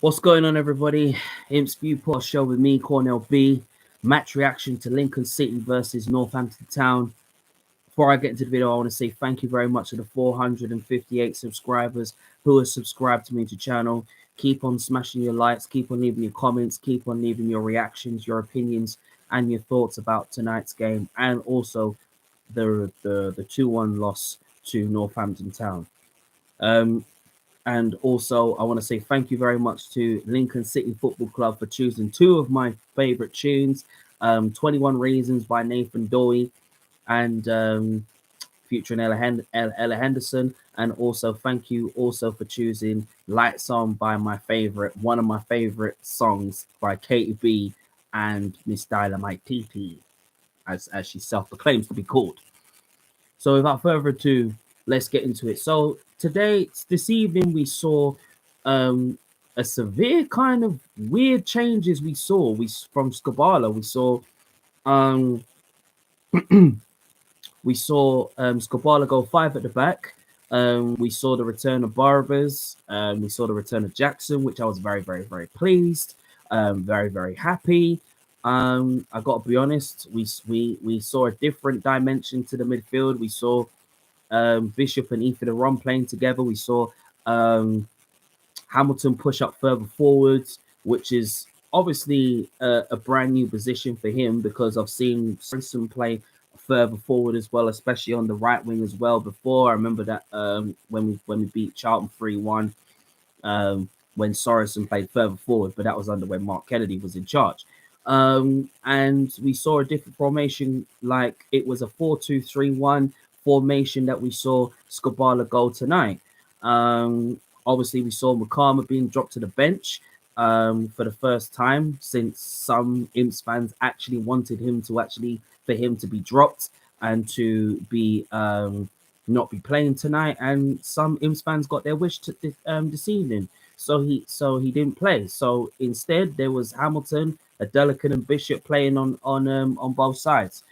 What's going on, everybody? Imps Viewport show with me, Cornell B. Match reaction to Lincoln City versus Northampton Town. Before I get into the video, I want to say thank you very much to the 458 subscribers who have subscribed to me to channel. Keep on smashing your likes, keep on leaving your comments, keep on leaving your reactions, your opinions, and your thoughts about tonight's game, and also the 2-1 loss to Northampton Town. And also, I want to say thank you very much to Lincoln City Football Club for choosing two of my favorite tunes, 21 Reasons by Nathan Dowie and featuring Ella Henderson. And also, thank you also for choosing Lights On by one of my favorite songs by Katie B and Miss Dynamite TT, as she self-proclaims to be called. So without further ado, let's get into it. So this evening, we saw a severe kind of weird changes from Skubala. We saw Skubala go 5 at the back. We saw the return of Barbers. We saw the return of Jackson, which I was very, very, very pleased. Very, very happy. I got to be honest. We saw a different dimension to the midfield. We saw Bishop and Ethan Aron playing together. We saw Hamilton push up further forwards, which is obviously a brand new position for him, because I've seen Sorensen play further forward as well, especially on the right wing as well. Before, I remember that when we beat Charlton 3-1, when Sorensen played further forward, but that was under when Mark Kennedy was in charge. And we saw a different formation, like it was a 4-2-3-1 formation that we saw Skubala go tonight. Obviously, we saw Makama being dropped to the bench for the first time since some Imps fans actually wanted him to be dropped and to be not be playing tonight. And some Imps fans got their wish this evening, so he didn't play. So instead, there was Hamilton, Adelican, and Bishop playing on both sides.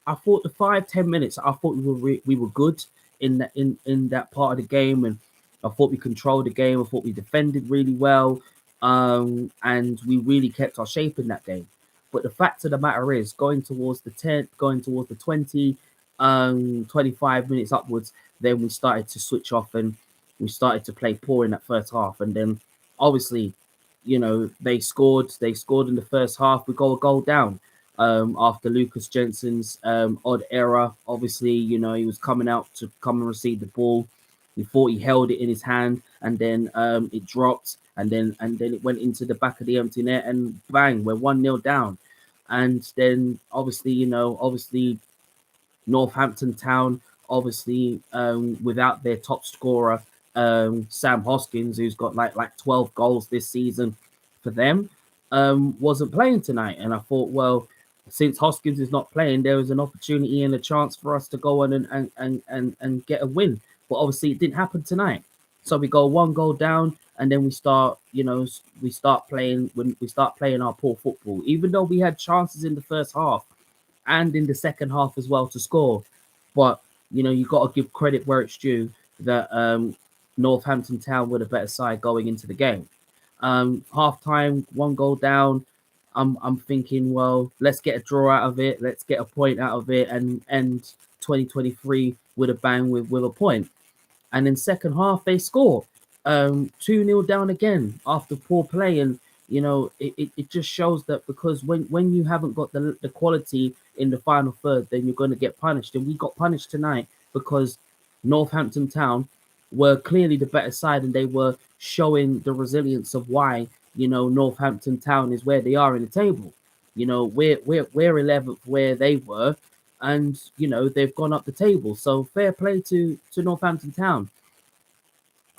I thought the 5-10 minutes, I thought we were good in that part of the game, and I thought we controlled the game. I thought we defended really well, and we really kept our shape in that game. But the fact of the matter is, going towards the 20, 25 minutes upwards, then we started to switch off and we started to play poor in that first half. And then obviously, they scored in the first half. We go a goal down after Lucas Jensen's odd error. Obviously, he was coming out to come and receive the ball. He thought he held it in his hand, and then it dropped, and then it went into the back of the empty net, and bang, we're 1-0 down. And then obviously, Northampton Town, obviously, without their top scorer, Sam Hoskins, who's got like 12 goals this season for them, wasn't playing tonight. And I thought, well, since Hoskins is not playing, there was an opportunity and a chance for us to go on and get a win. But obviously, it didn't happen tonight. So we go 1 goal down, and then we start playing our poor football. Even though we had chances in the first half and in the second half as well to score, but you got to give credit where it's due that Northampton Town were the better side going into the game. Half time, 1 goal down. I'm thinking, well, let's get a draw out of it. Let's get a point out of it and end 2023 with a bang with a point. And then second half, they score 2-0 down again after poor play. And, it just shows that, because when you haven't got the quality in the final third, then you're going to get punished. And we got punished tonight because Northampton Town were clearly the better side, and they were showing the resilience of why, Northampton Town is where they are in the table. We're 11th where they were, and they've gone up the table. So fair play to Northampton Town.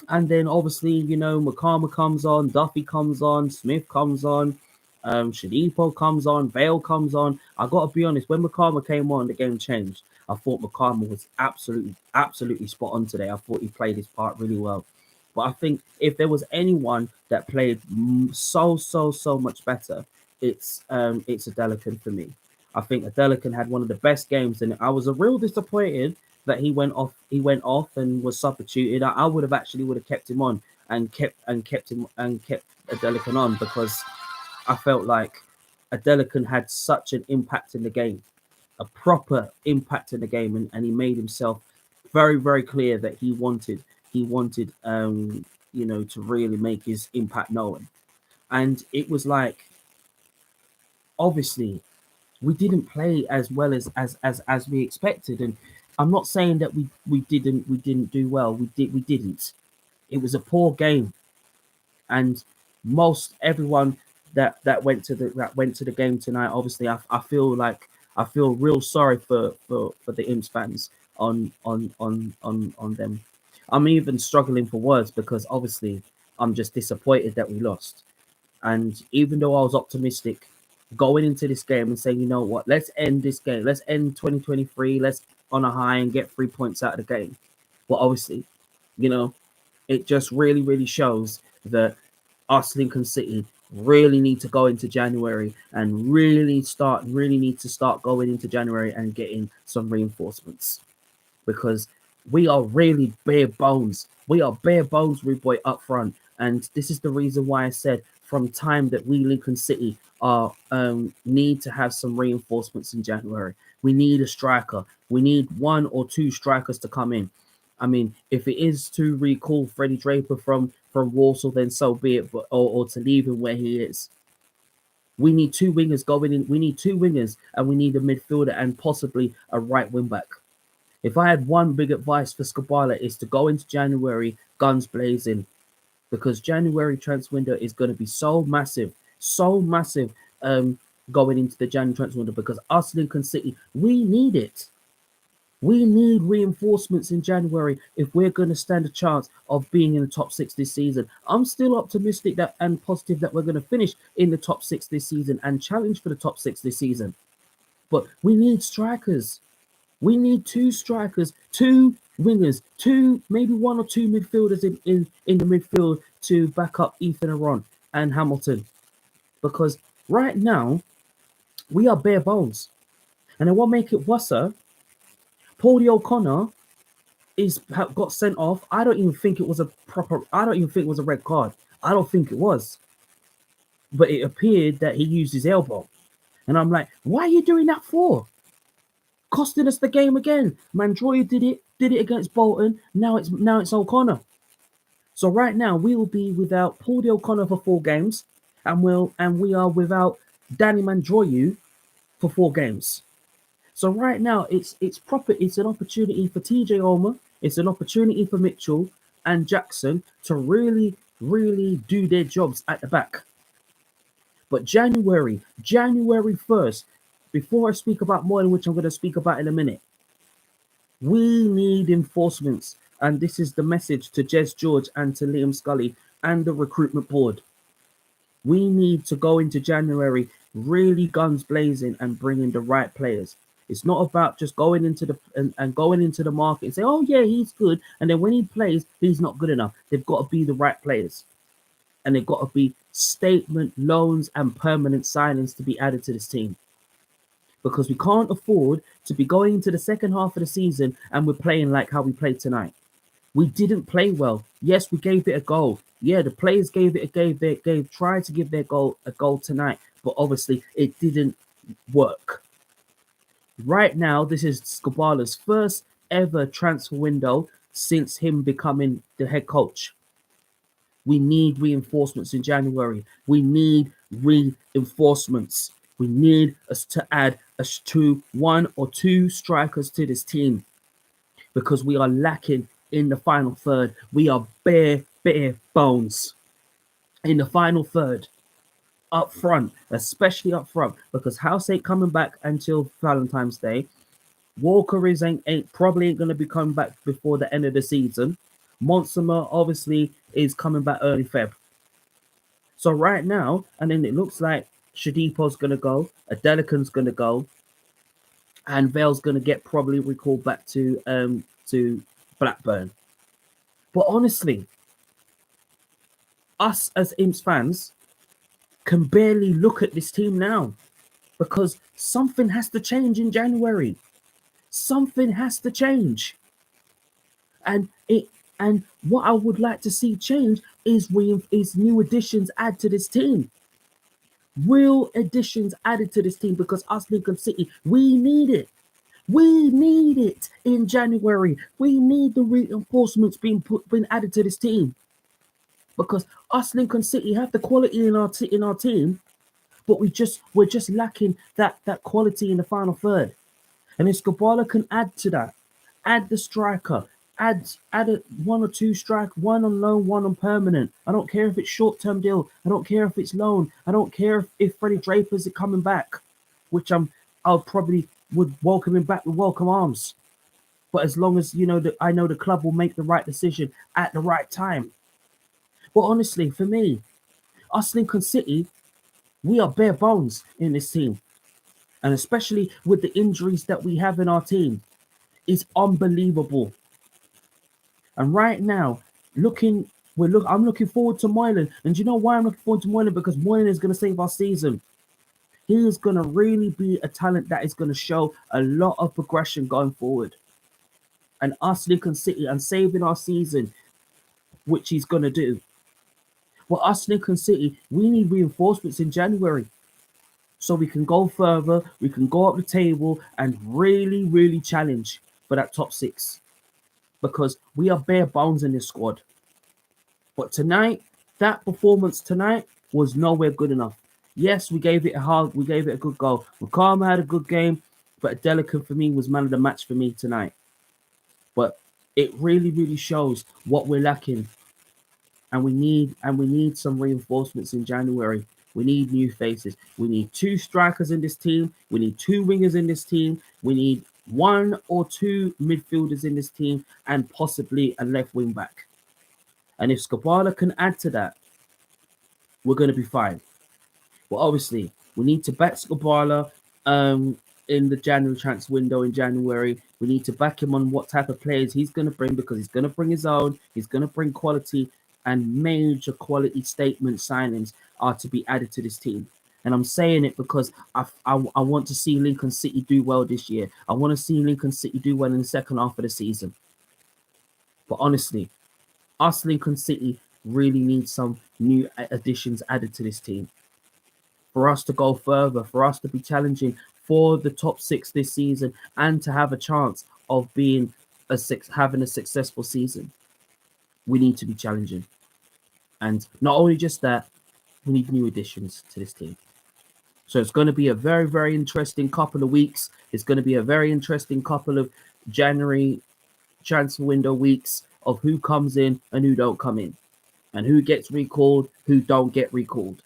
And then obviously, Makama comes on, Duffy comes on, Smith comes on, Shadipo comes on, Bale comes on. I got to be honest, when Makama came on, the game changed. I thought Makama was absolutely spot on today. I thought he played his part really well. But I think if there was anyone that played so much better, it's Adelican for me. I think Adelican had one of the best games, and I was a real disappointed that he went off and was substituted. I would have kept him on. and kept Adelican on, because I felt like Adelican had such an impact in the game, a proper impact in the game, and he made himself very, very clear that he wanted to really make his impact known. And it was like, obviously we didn't play as well as we expected. And I'm not saying that we didn't do well. We didn't. It was a poor game, and most everyone that went to the game tonight, obviously, I feel real sorry for the Imps fans on them. I'm even struggling for words, because obviously I'm just disappointed that we lost. And even though I was optimistic going into this game and saying, you know what, let's end this game, let's end 2023, let's on a high and get 3 points out of the game. But obviously, you know, it just really, really shows that us Lincoln City really need to go into January and really need to start going into January and getting some reinforcements, because we are really bare bones. We are bare bones, rude boy, up front. And this is the reason why I said from time that we Lincoln City are need to have some reinforcements in January. We need a striker. We need one or two strikers to come in. I mean, if it is to recall Freddie Draper from Walsall, then so be it. But or to leave him where he is. We need two wingers going in. We need two wingers, and we need a midfielder and possibly a right wing back. If I had one big advice for Skabala, is to go into January guns blazing, because January transfer window is going to be so massive going into the January transfer window, because us Lincoln City, we need it. We need reinforcements in January if we're going to stand a chance of being in the top six this season. I'm still optimistic that and positive that we're going to finish in the top six this season and challenge for the top six this season. But we need strikers. We need two strikers, two wingers, maybe one or two midfielders in the midfield to back up Ethan Aron and Hamilton. Because right now, we are bare bones. And then what make it worse, Paulie O'Connor got sent off. I don't even think it was a red card. I don't think it was. But it appeared that he used his elbow. And I'm like, why are you doing that for? Costing us the game again. Mandroya did it against Bolton. Now it's O'Connor. So right now we will be without Paulie O'Connor for 4 games, and we are without Danny Mandroya for 4 games. So right now it's proper. It's an opportunity for TJ Omer. It's an opportunity for Mitchell and Jackson to really, really do their jobs at the back. But January 1st, before I speak about more, which I'm going to speak about in a minute, we need enforcements. And this is the message to Jez George and to Liam Scully and the recruitment board. We need to go into January really guns blazing and bring in the right players. It's not about just going into the market and say, oh yeah, he's good, and then when he plays, he's not good enough. They've got to be the right players, and they've got to be statement loans and permanent signings to be added to this team. Because we can't afford to be going into the second half of the season and we're playing like how we played tonight. We didn't play well. Yes, we gave it a goal. Yeah, the players tried to give their goal a goal tonight, but obviously it didn't work. Right now, this is Skabala's first ever transfer window since him becoming the head coach. We need reinforcements in January. We need reinforcements. We need us to add us to 1 or 2 strikers to this team, because we are lacking in the final third. We are bare bones in the final third. Up front, especially up front, because House ain't coming back until Valentine's Day. Walker probably ain't gonna be coming back before the end of the season. Monsimer obviously is coming back early Feb. So right now, and then it looks like Shadipo's gonna go, Adelican's gonna go, and Vale's gonna get probably recalled back to Blackburn. But honestly, us as Imps fans can barely look at this team now, because something has to change in January. Something has to change. And And what I would like to see change is new additions add to this team. Real additions added to this team, because us Lincoln City, we need it. We need it in January. We need the reinforcements being added to this team, because us Lincoln City have the quality in our team, but we're just lacking that quality in the final third. And if Skabala can add to that, add the striker, add one or two strike, one on loan, one on permanent. I don't care if it's short-term deal. I don't care if it's loan. I don't care if Freddie Draper's coming back, which I'll probably would welcome him back with welcome arms. But as long as that I know the club will make the right decision at the right time. But honestly, for me, us Lincoln City, we are bare bones in this team. And especially with the injuries that we have in our team, it's unbelievable. And right now, I'm looking forward to Moylan. And do you know why I'm looking forward to Moylan? Because Moylan is going to save our season. He is going to really be a talent that is going to show a lot of progression going forward. And us Lincoln City and saving our season, which he's going to do. Well, us Lincoln City, we need reinforcements in January, so we can go further, we can go up the table and really, really challenge for that top six, because we are bare bones in this squad. But tonight, that performance tonight was nowhere good enough. Yes, we gave it a good goal. Wakama had a good game, but Adelika for me was man of the match for me tonight. But it really, really shows what we're lacking. And we need some reinforcements in January. We need new faces. We need 2 strikers in this team. We need 2 wingers in this team. We need 1 or 2 midfielders in this team, and possibly a left wing back. And if Skabala can add to that, we're going to be fine. Well, obviously, we need to back Skabala in the January transfer window in January. We need to back him on what type of players he's going to bring, because he's going to bring his own. He's going to bring quality, and major quality statement signings are to be added to this team. And I'm saying it because I want to see Lincoln City do well this year. I want to see Lincoln City do well in the second half of the season. But honestly, us Lincoln City really need some new additions added to this team for us to go further, for us to be challenging for the top 6 this season, and to have a chance of being having a successful season. We need to be challenging. And not only just that, we need new additions to this team. So it's going to be a very, very interesting couple of weeks. It's going to be a very interesting couple of January transfer window weeks of who comes in and who don't come in, and who gets recalled, who don't get recalled.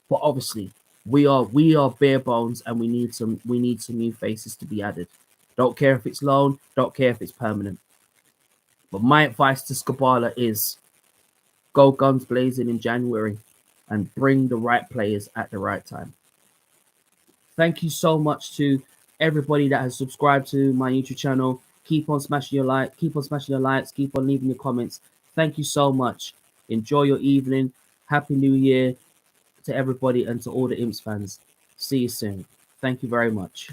But obviously, we are bare bones, and we need some new faces to be added. Don't care if it's loan, don't care if it's permanent. But my advice to Skabala is go guns blazing in January and bring the right players at the right time. Thank you so much to everybody that has subscribed to my YouTube channel. Keep on smashing your like, keep on smashing your likes, keep on leaving your comments. Thank you so much. Enjoy your evening. Happy New Year to everybody and to all the Imps fans. See you soon. Thank you very much.